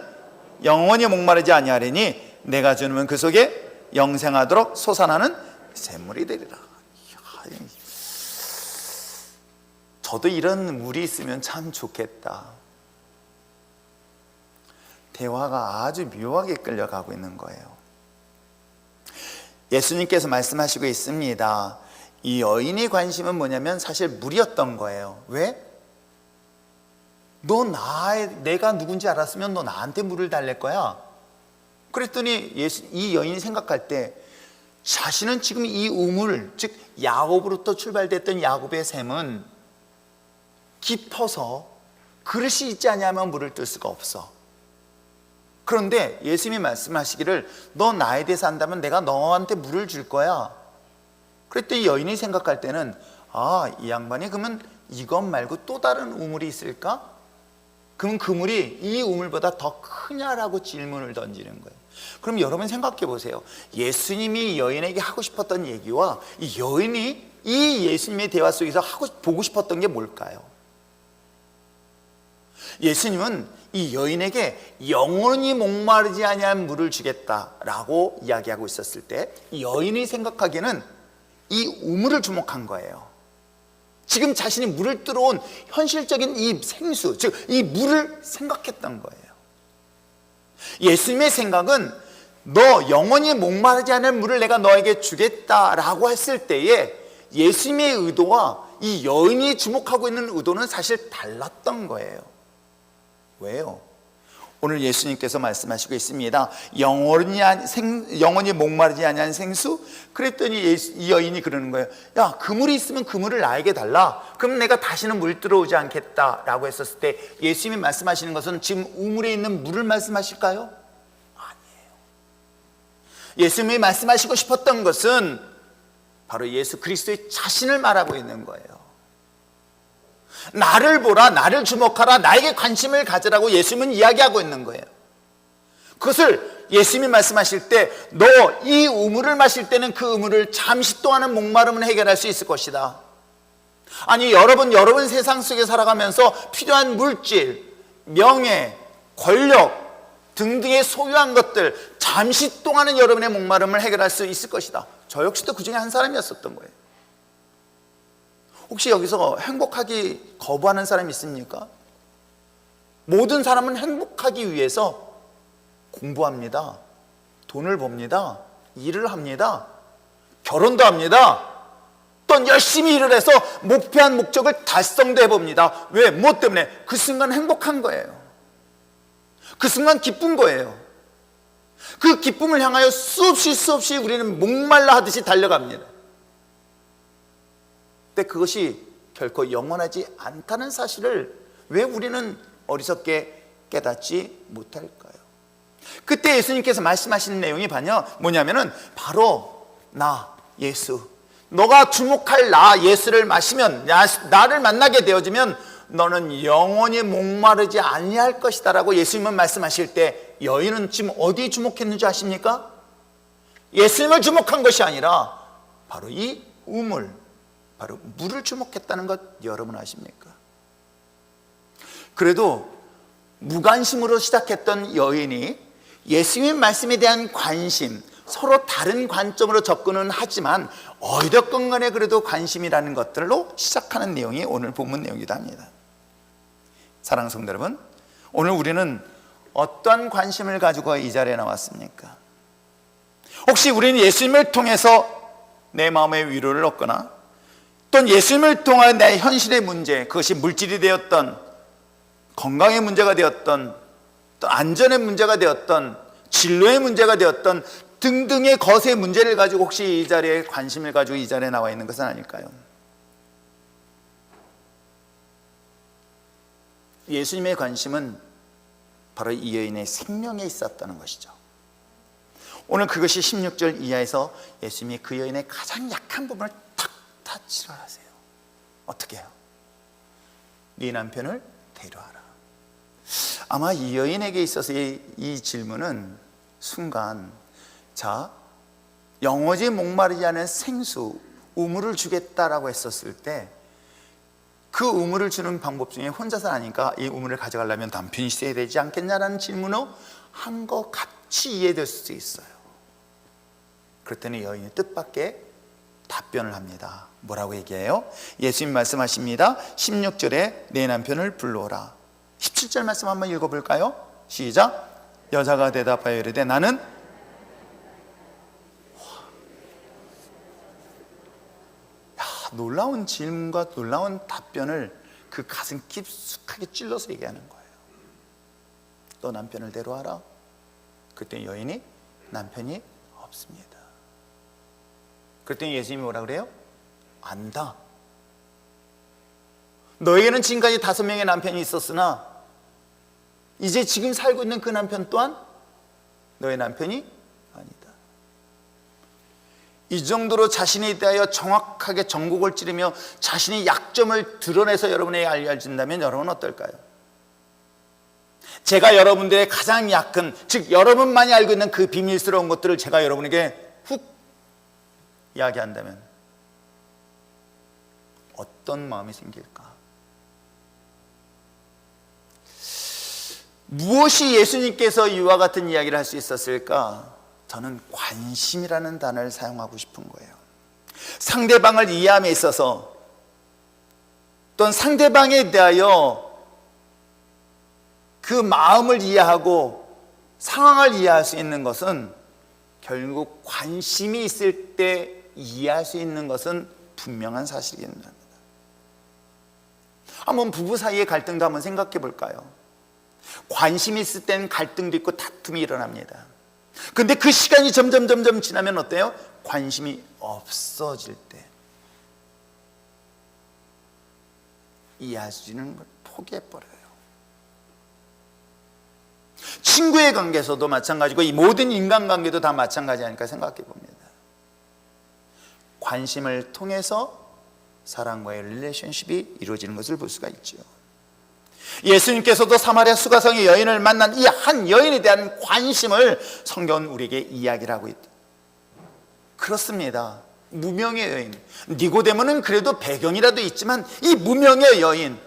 영원히 목마르지 아니하리니 내가 주는 물은 그 속에 영생하도록 솟아나는 샘물이 되리라. 저도 이런 물이 있으면 참 좋겠다. 대화가 아주 묘하게 끌려가고 있는 거예요. 예수님께서 말씀하시고 있습니다. 이 여인의 관심은 뭐냐면 사실 물이었던 거예요. 왜? 내가 누군지 알았으면 너 나한테 물을 달랠 거야. 그랬더니 이 여인이 생각할 때 자신은 지금 이 우물, 즉 야곱으로부터 출발됐던 야곱의 샘은 깊어서 그릇이 있지 않으면 물을 뜰 수가 없어. 그런데 예수님이 말씀하시기를 너 나에 대해서 안다면 내가 너한테 물을 줄 거야. 그랬더니 여인이 생각할 때는 이 양반이 그러면 이것 말고 또 다른 우물이 있을까? 그럼 그 물이 이 우물보다 더 크냐라고 질문을 던지는 거예요. 그럼 여러분 생각해 보세요. 예수님이 여인에게 하고 싶었던 얘기와 이 여인이 이 예수님의 대화 속에서 보고 싶었던 게 뭘까요? 예수님은 이 여인에게 영원히 목마르지 아니한 물을 주겠다라고 이야기하고 있었을 때 이 여인이 생각하기에는 이 우물을 주목한 거예요. 지금 자신이 물을 들어온 현실적인 이 생수, 즉 이 물을 생각했던 거예요. 예수님의 생각은 너 영원히 목마르지 않은 물을 내가 너에게 주겠다라고 했을 때에 예수님의 의도와 이 여인이 주목하고 있는 의도는 사실 달랐던 거예요. 왜요? 오늘 예수님께서 말씀하시고 있습니다. 영원히 목마르지 아니한 생수? 그랬더니 이 여인이 그러는 거예요. 야, 그물이 있으면 그물을 나에게 달라. 그럼 내가 다시는 물 들어오지 않겠다라고 했었을 때 예수님이 말씀하시는 것은 지금 우물에 있는 물을 말씀하실까요? 아니에요. 예수님이 말씀하시고 싶었던 것은 바로 예수 그리스도의 자신을 말하고 있는 거예요. 나를 보라, 나를 주목하라, 나에게 관심을 가지라고 예수님은 이야기하고 있는 거예요. 그것을 예수님이 말씀하실 때 너 이 우물을 마실 때는 그 우물을 잠시 동안은 목마름을 해결할 수 있을 것이다. 아니 여러분 세상 속에 살아가면서 필요한 물질, 명예, 권력 등등의 소유한 것들 잠시 동안은 여러분의 목마름을 해결할 수 있을 것이다. 저 역시도 그 중에 한 사람이었었던 거예요. 혹시 여기서 행복하기 거부하는 사람이 있습니까? 모든 사람은 행복하기 위해서 공부합니다. 돈을 법니다. 일을 합니다. 결혼도 합니다. 또 열심히 일을 해서 목표한 목적을 달성도 해봅니다. 왜? 무엇 때문에? 그 순간 행복한 거예요. 그 순간 기쁜 거예요. 그 기쁨을 향하여 수없이 우리는 목말라 하듯이 달려갑니다. 근데 그것이 결코 영원하지 않다는 사실을 왜 우리는 어리석게 깨닫지 못할까요? 그때 예수님께서 말씀하시는 내용이 뭐냐면은 바로 나 예수, 너가 주목할 나 예수를 마시면, 나를 만나게 되어지면 너는 영원히 목마르지 아니할 것이다 라고 예수님은 말씀하실 때 여인은 지금 어디 주목했는지 아십니까? 예수님을 주목한 것이 아니라 바로 이 우물, 바로 물을 주목했다는 것 여러분 아십니까? 그래도 무관심으로 시작했던 여인이 예수님의 말씀에 대한 관심, 서로 다른 관점으로 접근은 하지만 어찌됐건 간에 그래도 관심이라는 것들로 시작하는 내용이 오늘 본문 내용이기도 합니다. 사랑하는 성도 여러분, 오늘 우리는 어떠한 관심을 가지고 이 자리에 나왔습니까? 혹시 우리는 예수님을 통해서 내 마음의 위로를 얻거나 또는 예수님을 통한 내 현실의 문제, 그것이 물질이 되었던, 건강의 문제가 되었던, 또 안전의 문제가 되었던, 진로의 문제가 되었던 등등의 것의 문제를 가지고 혹시 이 자리에 관심을 가지고 이 자리에 나와 있는 것은 아닐까요? 예수님의 관심은 바로 이 여인의 생명에 있었다는 것이죠. 오늘 그것이 16절 이하에서 예수님이 그 여인의 가장 약한 부분을 탁 타치를 하세요. 어떻게 해요? 네 남편을 데려와라. 아마 이 여인에게 있어서 이 질문은 순간, 자, 영원히 목마르지 않은 생수, 우물을 주겠다라고 했었을 때 그 우물을 주는 방법 중에 혼자서 하니까 이 우물을 가져가려면 남편이 있어야 되지 않겠냐라는 질문을 한 것 같이 이해될 수도 있어요. 그랬더니 여인이 뜻밖의 답변을 합니다. 뭐라고 얘기해요? 예수님 말씀하십니다. 16절에 내 남편을 불러오라. 17절 말씀 한번 읽어볼까요? 시작. 여자가 대답하여 이르되 나는 놀라운 질문과 놀라운 답변을 그 가슴 깊숙하게 찔러서 얘기하는 거예요. 너 남편을 데려와라. 그때 여인이 남편이 없습니다. 그랬더니 예수님이 뭐라 그래요? 안다. 너에게는 지금까지 5명의 남편이 있었으나 이제 지금 살고 있는 그 남편 또한 너의 남편이 아니다. 이 정도로 자신에 대하여 정확하게 정곡을 찌르며 자신의 약점을 드러내서 여러분에게 알려준다면 여러분은 어떨까요? 제가 여러분들의 가장 약한, 즉 여러분만이 알고 있는 그 비밀스러운 것들을 제가 여러분에게 훅 이야기한다면 어떤 마음이 생길까? 무엇이 예수님께서 이와 같은 이야기를 할 수 있었을까? 저는 관심이라는 단어를 사용하고 싶은 거예요. 상대방을 이해함에 있어서 또는 상대방에 대하여 그 마음을 이해하고 상황을 이해할 수 있는 것은 결국 관심이 있을 때 이해할 수 있는 것은 분명한 사실입니다. 한번 부부 사이의 갈등도 한번 생각해 볼까요? 관심이 있을 때는 갈등도 있고 다툼이 일어납니다. 근데 그 시간이 점점 지나면 어때요? 관심이 없어질 때 이해할 수 있는 걸 포기해버려요. 친구의 관계에서도 마찬가지고 이 모든 인간관계도 다 마찬가지 아닐까 생각해 봅니다. 관심을 통해서 사랑과의 릴레이션십이 이루어지는 것을 볼 수가 있죠. 예수님께서도 사마리아 수가성의 여인을 만난 이 한 여인에 대한 관심을 성경은 우리에게 이야기를 하고 있다. 그렇습니다. 무명의 여인, 니고데모는 그래도 배경이라도 있지만 이 무명의 여인,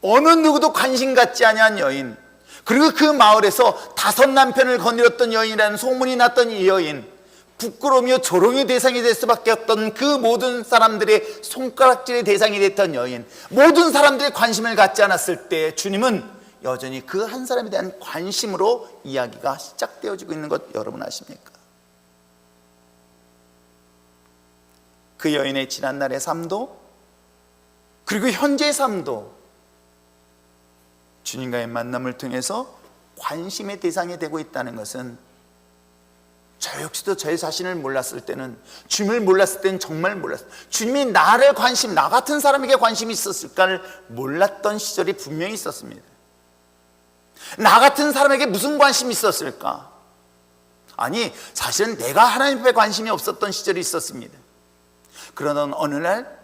어느 누구도 관심 갖지 아니한 여인, 그리고 그 마을에서 5 남편을 거느렸던 여인이라는 소문이 났던 이 여인, 부끄러우며 조롱의 대상이 될 수밖에 없던 그 모든 사람들의 손가락질의 대상이 됐던 여인, 모든 사람들의 관심을 갖지 않았을 때 주님은 여전히 그 한 사람에 대한 관심으로 이야기가 시작되어지고 있는 것 여러분 아십니까? 그 여인의 지난날의 삶도 그리고 현재의 삶도 주님과의 만남을 통해서 관심의 대상이 되고 있다는 것은 저 역시도 제 자신을 몰랐을 때는, 주님을 몰랐을 때는 정말 몰랐어요. 주님이 나를 나 같은 사람에게 관심이 있었을까를 몰랐던 시절이 분명히 있었습니다. 나 같은 사람에게 무슨 관심이 있었을까? 아니, 사실은 내가 하나님 앞에 관심이 없었던 시절이 있었습니다. 그러던 어느 날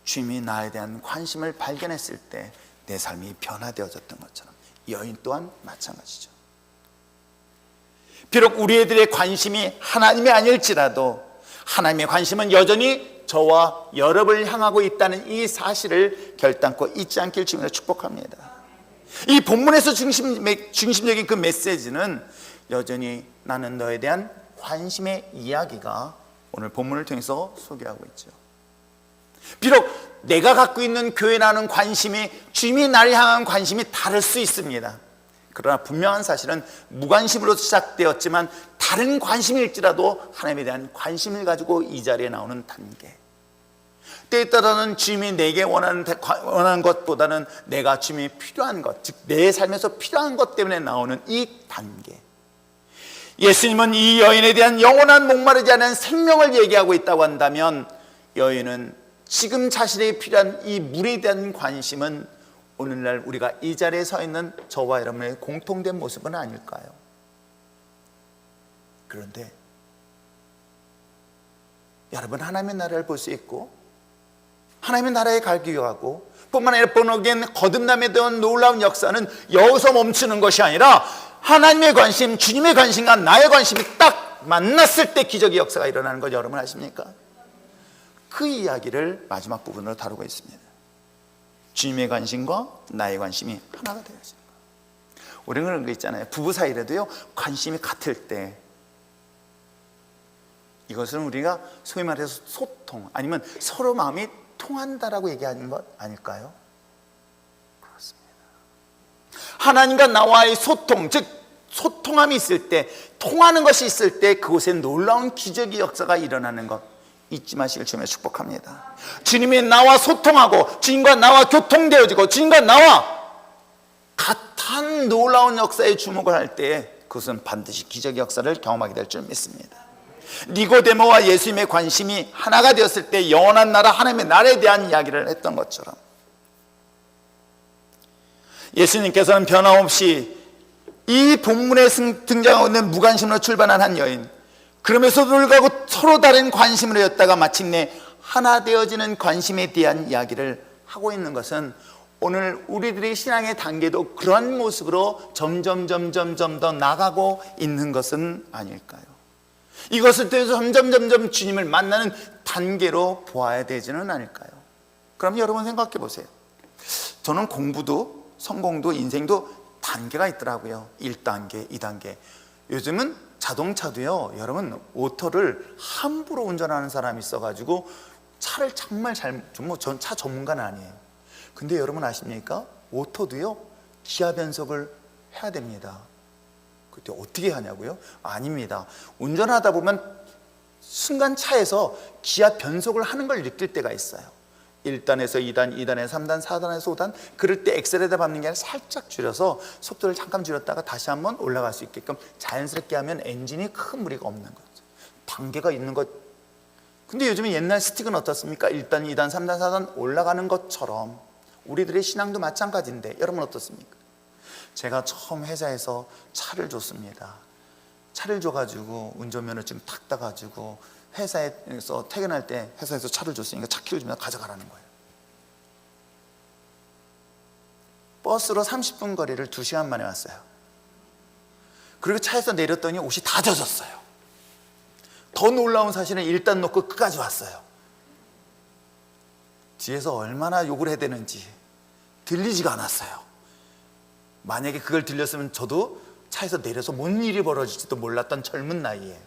주님이 나에 대한 관심을 발견했을 때 내 삶이 변화되어졌던 것처럼 여인 또한 마찬가지죠. 비록 우리들의 관심이 하나님이 아닐지라도 하나님의 관심은 여전히 저와 여러분을 향하고 있다는 이 사실을 결단코 잊지 않길 주님으로 축복합니다. 이 본문에서 중심적인 그 메시지는 여전히 나는 너에 대한 관심의 이야기가 오늘 본문을 통해서 소개하고 있죠. 비록 내가 갖고 있는 교회라는 관심이, 주님이 나를 향한 관심이 다를 수 있습니다. 그러나 분명한 사실은 무관심으로 시작되었지만 다른 관심일지라도 하나님에 대한 관심을 가지고 이 자리에 나오는 단계, 때에 따라서는 주님이 내게 원하는 것보다는 내가 주님이 필요한 것, 즉 내 삶에서 필요한 것 때문에 나오는 이 단계. 예수님은 이 여인에 대한 영원한 목마르지 않은 생명을 얘기하고 있다고 한다면 여인은 지금 자신에게 필요한 이 물에 대한 관심은 오늘날 우리가 이 자리에 서 있는 저와 여러분의 공통된 모습은 아닐까요? 그런데 여러분, 하나님의 나라를 볼 수 있고 하나님의 나라에 가기 위하고 뿐만 아니라 번역엔 거듭남에 대한 놀라운 역사는 여기서 멈추는 것이 아니라 하나님의 관심, 주님의 관심과 나의 관심이 딱 만났을 때 기적의 역사가 일어나는 것 여러분 아십니까? 그 이야기를 마지막 부분으로 다루고 있습니다. 주님의 관심과 나의 관심이 하나가 되어지는 거예요. 우리는 그런 거 있잖아요. 부부 사이라도요, 관심이 같을 때 이것은 우리가 소위 말해서 소통, 아니면 서로 마음이 통한다라고 얘기하는 것 아닐까요? 그렇습니다. 하나님과 나와의 소통, 즉 소통함이 있을 때, 통하는 것이 있을 때 그곳에 놀라운 기적의 역사가 일어나는 것 잊지 마시길 주님의 축복합니다. 주님이 나와 소통하고 주님과 나와 교통되어지고 주님과 나와 같은 놀라운 역사에 주목을 할 때 그것은 반드시 기적의 역사를 경험하게 될 줄 믿습니다. 니고데모와 예수님의 관심이 하나가 되었을 때 영원한 나라, 하나님의 나라에 대한 이야기를 했던 것처럼 예수님께서는 변함없이 이 본문에 등장하고 있는 무관심으로 출발한 한 여인, 그러면서도 불구하고 서로 다른 관심으로 였다가 마침내 하나 되어지는 관심에 대한 이야기를 하고 있는 것은 오늘 우리들의 신앙의 단계도 그런 모습으로 점점 더 나가고 있는 것은 아닐까요? 이것을 통해서 점점 주님을 만나는 단계로 보아야 되지는 않을까요? 그럼 여러분 생각해 보세요. 저는 공부도 성공도 인생도 단계가 있더라고요. 1단계, 2단계. 요즘은 자동차도요, 여러분 오토를 함부로 운전하는 사람이 있어가지고 차를 정말 전 차 전문가는 아니에요. 근데 여러분 아십니까? 오토도요 기아 변속을 해야 됩니다. 그때 어떻게 하냐고요? 아닙니다. 운전하다 보면 순간 차에서 기아 변속을 하는 걸 느낄 때가 있어요. 1단에서 2단, 2단에서 3단, 4단에서 5단. 그럴 때 엑셀에다 밟는 게 아니라 살짝 줄여서 속도를 잠깐 줄였다가 다시 한번 올라갈 수 있게끔 자연스럽게 하면 엔진이 큰 무리가 없는 거죠. 단계가 있는 것. 근데 요즘에 옛날 스틱은 어떻습니까? 1단, 2단, 3단, 4단 올라가는 것처럼 우리들의 신앙도 마찬가지인데 여러분 어떻습니까? 제가 처음 회사에서 차를 줬습니다. 차를 줘가지고 운전면허증 탁 따가지고 회사에서 퇴근할 때 회사에서 차를 줬으니까 차 키를 주면 가져가라는 거예요. 버스로 30분 거리를 2시간 만에 왔어요. 그리고 차에서 내렸더니 옷이 다 젖었어요. 더 놀라운 사실은 일단 놓고 끝까지 왔어요. 뒤에서 얼마나 욕을 해야 되는지 들리지가 않았어요. 만약에 그걸 들렸으면 저도 차에서 내려서 뭔 일이 벌어질지도 몰랐던 젊은 나이에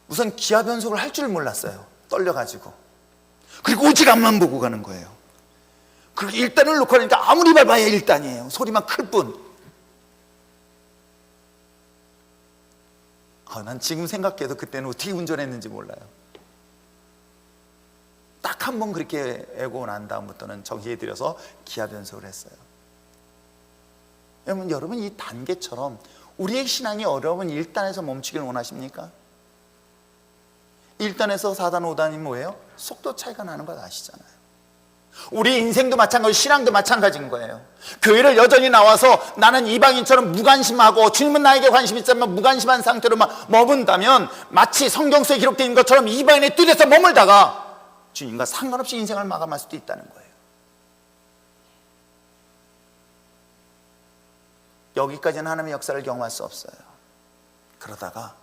우선 기아 변속을 할 줄 몰랐어요. 떨려가지고. 그리고 오직 앞만 보고 가는 거예요. 그리고 1단을 놓고 하니까 아무리 밟아야 1단이에요. 소리만 클 뿐. 난 지금 생각해도 그때는 어떻게 운전했는지 몰라요. 딱 한 번 그렇게 애고 난 다음부터는 정지해 드려서 기아 변속을 했어요. 여러분 이 단계처럼 우리의 신앙이 어려우면 1단에서 멈추길 원하십니까? 1단에서 4단, 5단이 뭐예요? 속도 차이가 나는 걸 아시잖아요. 우리 인생도 마찬가지고 신앙도 마찬가지인 거예요. 교회를 여전히 나와서 나는 이방인처럼 무관심하고 주님은 나에게 관심 있지만 무관심한 상태로 머문다면 마치 성경 속에 기록되어 있는 것처럼 이방인의 뜰에서 머물다가 주님과 상관없이 인생을 마감할 수도 있다는 거예요. 여기까지는 하나님의 역사를 경험할 수 없어요. 그러다가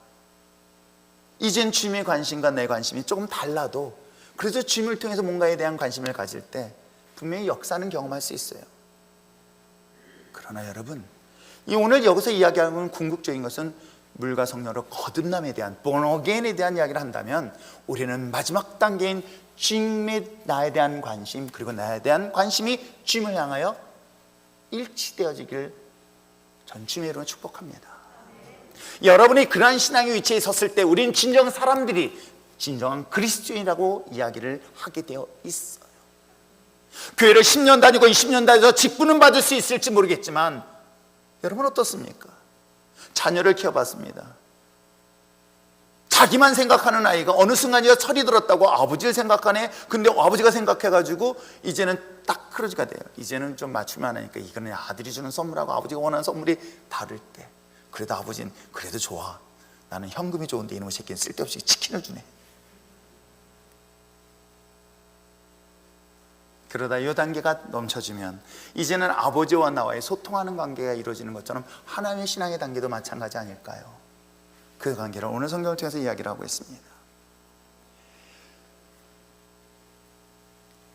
이젠 주님의 관심과 내 관심이 조금 달라도 그래서 주님을 통해서 뭔가에 대한 관심을 가질 때 분명히 역사는 경험할 수 있어요. 그러나 여러분, 이 오늘 여기서 이야기하는 궁극적인 것은 물과 성령으로 거듭남에 대한 born again에 대한 이야기를 한다면 우리는 마지막 단계인 주님의 나에 대한 관심 그리고 나에 대한 관심이 주님을 향하여 일치되어지길 전 주님의 이름으로 축복합니다. 여러분이 그러한 신앙의 위치에 섰을 때 우리는 진정 사람들이 진정한 그리스도인이라고 이야기를 하게 되어 있어요. 교회를 10년 다니고 20년 다녀서 직분은 받을 수 있을지 모르겠지만 여러분 어떻습니까? 자녀를 키워봤습니다. 자기만 생각하는 아이가 어느 순간이가 철이 들었다고 아버지를 생각하네. 근데 아버지가 생각해가지고 이제는 딱 크루즈가 돼요. 이제는 좀 맞추면 안 하니까 이거는 아들이 주는 선물하고 아버지가 원하는 선물이 다를 때 그래도 아버지는 그래도 좋아. 나는 현금이 좋은데 이놈의 새끼는 쓸데없이 치킨을 주네. 그러다 이 단계가 넘쳐지면 이제는 아버지와 나와의 소통하는 관계가 이루어지는 것처럼 하나님의 신앙의 단계도 마찬가지 아닐까요? 그 관계를 오늘 성경을 통해서 이야기를 하고 있습니다.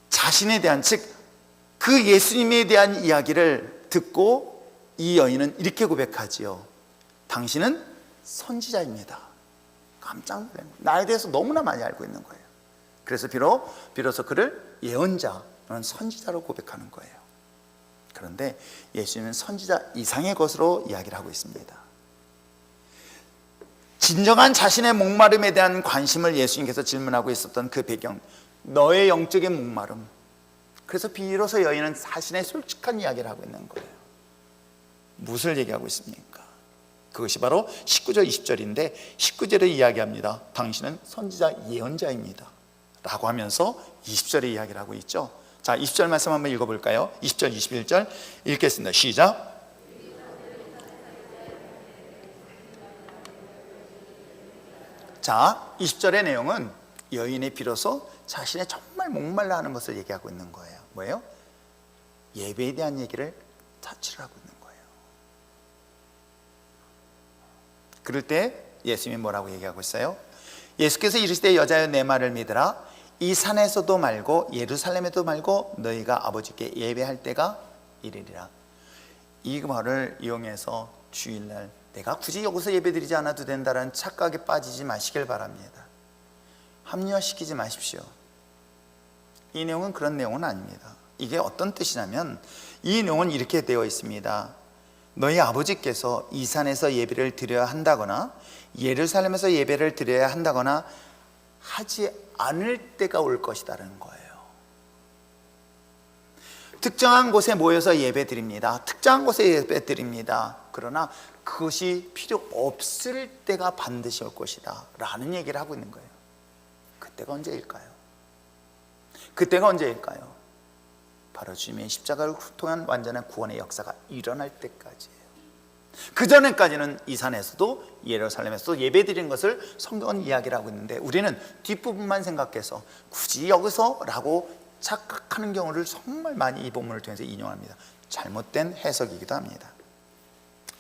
자신에 대한 즉 그 예수님에 대한 이야기를 듣고 이 여인은 이렇게 고백하지요. 당신은 선지자입니다. 깜짝 놀랐어요. 나에 대해서 너무나 많이 알고 있는 거예요. 그래서 비로소 그를 예언자, 선지자로 고백하는 거예요. 그런데 예수님은 선지자 이상의 것으로 이야기를 하고 있습니다. 진정한 자신의 목마름에 대한 관심을 예수님께서 질문하고 있었던 그 배경, 너의 영적인 목마름. 그래서 비로소 여인은 자신의 솔직한 이야기를 하고 있는 거예요. 무엇을 얘기하고 있습니까? 그것이 바로 19절 20절인데 19절에 이야기합니다. 당신은 선지자 예언자입니다 라고 하면서 20절에 이야기를 하고 있죠. 자, 20절 말씀 한번 읽어볼까요? 20절 21절 읽겠습니다. 시작. 자, 20절의 내용은 여인이 비로소 자신의 정말 목말라 하는 것을 얘기하고 있는 거예요. 뭐예요? 예배에 대한 얘기를 자취를 하고 있는 거예요. 그럴 때 예수님이 뭐라고 얘기하고 있어요? 예수께서 이르시되 여자여 내 말을 믿으라. 이 산에서도 말고 예루살렘에도 말고 너희가 아버지께 예배할 때가 이르리라. 이 말을 이용해서 주일날 내가 굳이 여기서 예배드리지 않아도 된다는 착각에 빠지지 마시길 바랍니다. 합리화시키지 마십시오. 이 내용은 그런 내용은 아닙니다. 이게 어떤 뜻이냐면 이 내용은 이렇게 되어 있습니다. 너희 아버지께서 이 산에서 예배를 드려야 한다거나 예루살렘에서 예배를 드려야 한다거나 하지 않을 때가 올 것이라는 거예요. 특정한 곳에 모여서 예배 드립니다. 특정한 곳에 예배 드립니다. 그러나 그것이 필요 없을 때가 반드시 올 것이다 라는 얘기를 하고 있는 거예요. 그때가 언제일까요? 그때가 언제일까요? 바로 주님의 십자가를 통한 완전한 구원의 역사가 일어날 때까지예요. 그 전에까지는 이 산에서도 예루살렘에서도 예배 드리는 것을 성경은 이야기를 하고 있는데 우리는 뒷부분만 생각해서 굳이 여기서 라고 착각하는 경우를 정말 많이 이 본문을 통해서 인용합니다. 잘못된 해석이기도 합니다.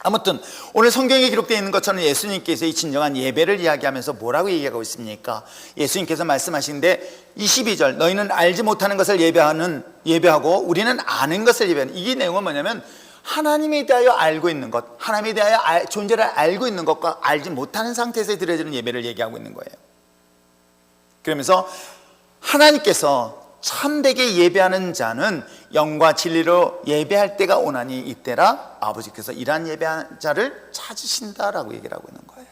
아무튼 오늘 성경에 기록되어 있는 것처럼 예수님께서 이 진정한 예배를 이야기하면서 뭐라고 얘기하고 있습니까? 예수님께서 말씀하시는데 22절 너희는 알지 못하는 것을 예배하고 우리는 아는 것을 예배하는, 이 내용은 뭐냐면 하나님에 대하여 알고 있는 것, 하나님에 대하여 존재를 알고 있는 것과 알지 못하는 상태에서 드려지는 예배를 얘기하고 있는 거예요. 그러면서 하나님께서 참되게 예배하는 자는 영과 진리로 예배할 때가 오나니 이때라 아버지께서 이러한 예배하는 자를 찾으신다라고 얘기를 하고 있는 거예요.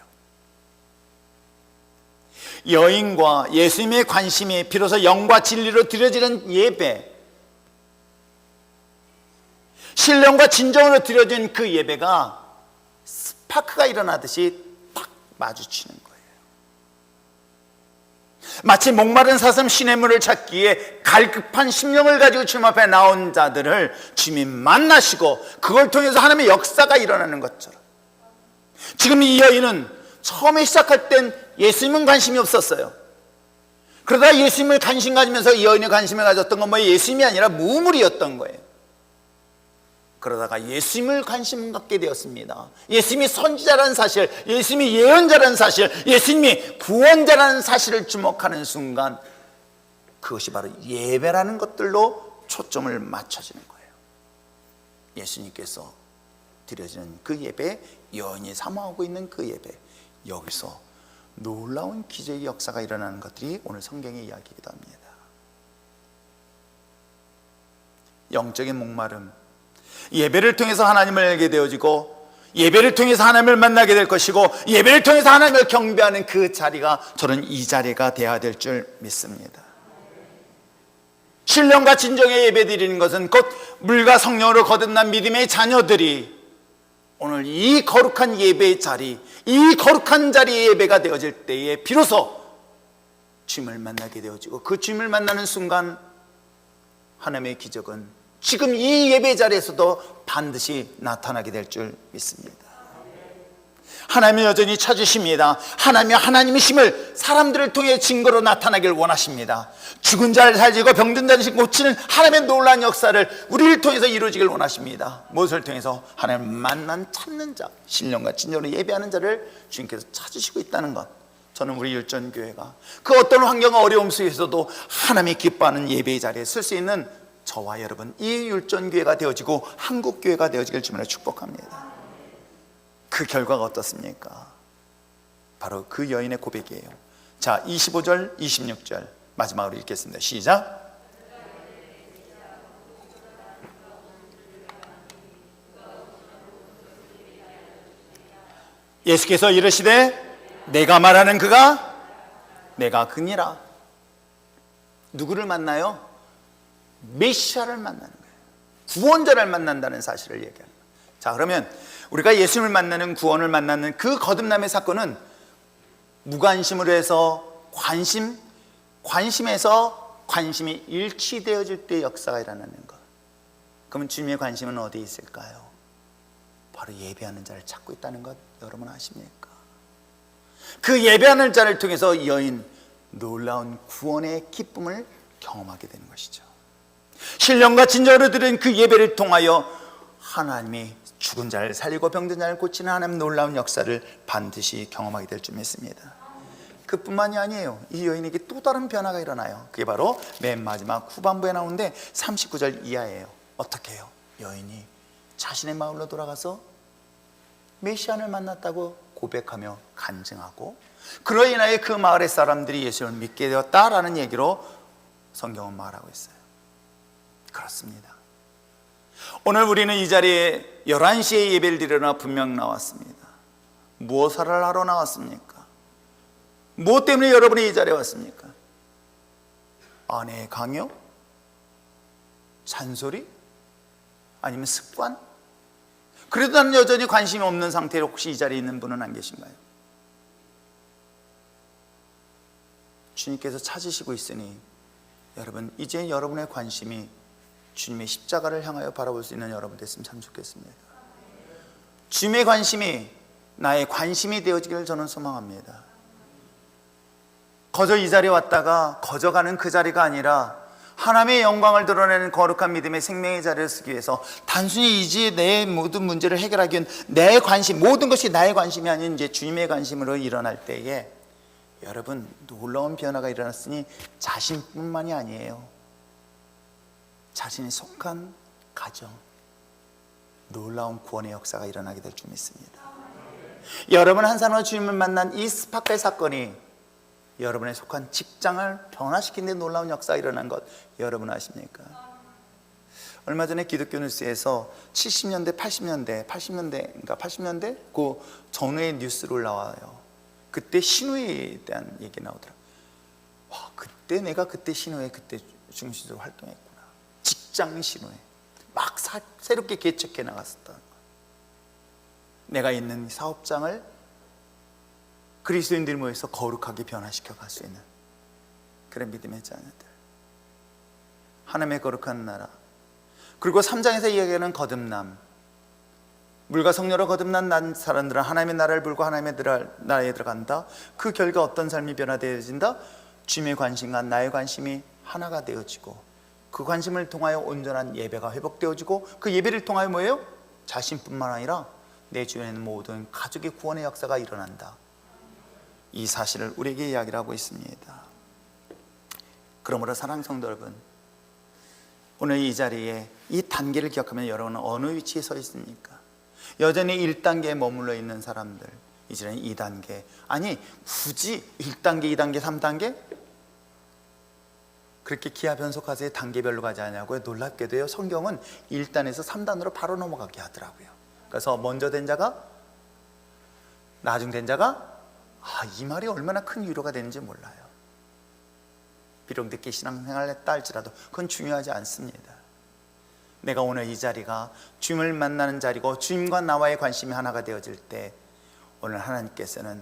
여인과 예수님의 관심이 비로소 영과 진리로 드려지는 예배, 신령과 진정으로 드려진 그 예배가 스파크가 일어나듯이 딱 마주치는 거예요. 마치 목마른 사슴 시냇물을 찾기에 갈급한 심령을 가지고 주님 앞에 나온 자들을 주님이 만나시고 그걸 통해서 하나님의 역사가 일어나는 것처럼, 지금 이 여인은 처음에 시작할 땐 예수님은 관심이 없었어요. 그러다 예수님을 관심 가지면서 이 여인의 관심을 가졌던 건 예수님이 아니라 무물이었던 거예요. 그러다가 예수님을 관심 갖게 되었습니다. 예수님이 선지자라는 사실, 예수님이 예언자라는 사실, 예수님이 구원자라는 사실을 주목하는 순간 그것이 바로 예배라는 것들로 초점을 맞춰지는 거예요. 예수님께서 드려지는 그 예배, 여인이 사모하고 있는 그 예배, 여기서 놀라운 기적의 역사가 일어나는 것들이 오늘 성경의 이야기이기도 합니다. 영적인 목마름, 예배를 통해서 하나님을 알게 되어지고 예배를 통해서 하나님을 만나게 될 것이고 예배를 통해서 하나님을 경배하는 그 자리가, 저는 이 자리가 되어야 될 줄 믿습니다. 신령과 진정의 예배 드리는 것은 곧 물과 성령으로 거듭난 믿음의 자녀들이 오늘 이 거룩한 예배의 자리, 이 거룩한 자리의 예배가 되어질 때에 비로소 주님을 만나게 되어지고 그 주님을 만나는 순간 하나님의 기적은 지금 이 예배 자리에서도 반드시 나타나게 될 줄 믿습니다. 하나님은 여전히 찾으십니다. 하나님이 하나님이심을 사람들을 통해 증거로 나타나길 원하십니다. 죽은 자를 살리고 병든 자를 고치는 하나님의 놀라운 역사를 우리를 통해서 이루어지길 원하십니다. 무엇을 통해서? 하나님을 만난 찾는 자, 신령과 진정으로 예배하는 자를 주님께서 찾으시고 있다는 것, 저는 우리 율전교회가 그 어떤 환경과 어려움 속에서도 하나님이 기뻐하는 예배의 자리에 설 수 있는 저와 여러분, 이 율전교회가 되어지고 한국교회가 되어지길 주님으로 축복합니다. 그 결과가 어떻습니까? 바로 그 여인의 고백이에요. 자, 25절, 26절 마지막으로 읽겠습니다. 시작. 예수께서 이르시되 내가 말하는 그가 내가 그니라. 누구를 만나요? 메시아를 만나는 거예요. 구원자를 만난다는 사실을 얘기합니다. 자, 그러면 우리가 예수님을 만나는, 구원을 만나는 그 거듭남의 사건은 무관심으로 해서 관심에서 관심이 일치되어질 때 역사가 일어나는 것. 그러면 주님의 관심은 어디에 있을까요? 바로 예배하는 자를 찾고 있다는 것 여러분 아십니까? 그 예배하는 자를 통해서 여인 놀라운 구원의 기쁨을 경험하게 되는 것이죠. 신령과 진정으로 드린 그 예배를 통하여 하나님이 죽은 자를 살리고 병든 자를 고치는 하나님의 놀라운 역사를 반드시 경험하게 될 줄 믿습니다. 그뿐만이 아니에요. 이 여인에게 또 다른 변화가 일어나요. 그게 바로 맨 마지막 후반부에 나오는데 39절 이하예요. 어떻게 해요? 여인이 자신의 마을로 돌아가서 메시아를 만났다고 고백하며 간증하고, 그로 인하여 그 마을의 사람들이 예수를 믿게 되었다라는 얘기로 성경은 말하고 있어요. 그렇습니다. 오늘 우리는 이 자리에 11시에 예배를 드리러 분명 나왔습니다. 무엇을 하러 나왔습니까? 무엇 때문에 여러분이 이 자리에 왔습니까? 아내의 강요? 잔소리? 아니면 습관? 그래도 나는 여전히 관심이 없는 상태로 혹시 이 자리에 있는 분은 안 계신가요? 주님께서 찾으시고 있으니 여러분, 이제 여러분의 관심이 주님의 십자가를 향하여 바라볼 수 있는 여러분 됐으면 참 좋겠습니다. 주님의 관심이 나의 관심이 되어지기를 저는 소망합니다. 거저 이 자리에 왔다가 거저 가는 그 자리가 아니라 하나님의 영광을 드러내는 거룩한 믿음의 생명의 자리를 쓰기 위해서 단순히 이제 내 모든 문제를 해결하기 위한 내 관심, 모든 것이 나의 관심이 아닌 이제 주님의 관심으로 일어날 때에 여러분, 놀라운 변화가 일어났으니 자신뿐만이 아니에요. 자신이 속한 가정, 놀라운 구원의 역사가 일어나게 될 줄 믿습니다. 여러분 한 사람과 주님을 만난 이 스파클 사건이 여러분의 속한 직장을 변화시키는 데 놀라운 역사가 일어난 것 여러분 아십니까? 얼마 전에 기독교 뉴스에서 70년대, 80년대 그 전후의 뉴스로 올라와요. 그때 신우에 대한 얘기 나오더라고요. 와, 그때 내가 그때 신우에 그때 중심적으로 활동했구나. 직장 신우에 막 새롭게 개척해 나갔었다. 내가 있는 사업장을 그리스도인들이 모여서 거룩하게 변화시켜 갈 수 있는 그런 믿음의 자녀들, 하나님의 거룩한 나라. 그리고 3장에서 이야기하는 거듭남, 물과 성령으로 거듭난 사람들은 하나님의 나라를 불고 하나님의 나라에 들어간다. 그 결과 어떤 삶이 변화되어진다? 주님의 관심과 나의 관심이 하나가 되어지고, 그 관심을 통하여 온전한 예배가 회복되어지고, 그 예배를 통하여 뭐예요? 자신뿐만 아니라 내 주변에 있는 모든 가족의 구원의 역사가 일어난다. 이 사실을 우리에게 이야기를 하고 있습니다. 그러므로 사랑하는 성도 여러분, 오늘 이 자리에 이 단계를 기억하면 여러분은 어느 위치에 서 있습니까? 여전히 1단계에 머물러 있는 사람들, 이제는 2단계, 아니 굳이 1단계, 2단계, 3단계? 그렇게 기하 변속하세요. 단계별로 가지 않냐고요? 놀랍게도요, 성경은 1단에서 3단으로 바로 넘어가게 하더라고요. 그래서 먼저 된 자가, 나중 된 자가, 이 말이 얼마나 큰 위로가 되는지 몰라요. 비록 늦게 신앙생활을 했다 할지라도 그건 중요하지 않습니다. 내가 오늘 이 자리가 주님을 만나는 자리고 주님과 나와의 관심이 하나가 되어질 때, 오늘 하나님께서는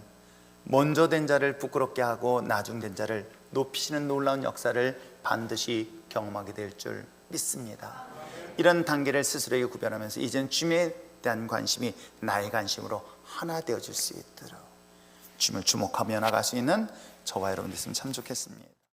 먼저 된 자를 부끄럽게 하고 나중 된 자를 높이시는 놀라운 역사를 반드시 경험하게 될 줄 믿습니다. 이런 단계를 스스로에게 구별하면서 이제는 주님에 대한 관심이 나의 관심으로 하나 되어질 수 있도록 주님을 주목하며 나갈 수 있는 저와 여러분 됐으면 참 좋겠습니다.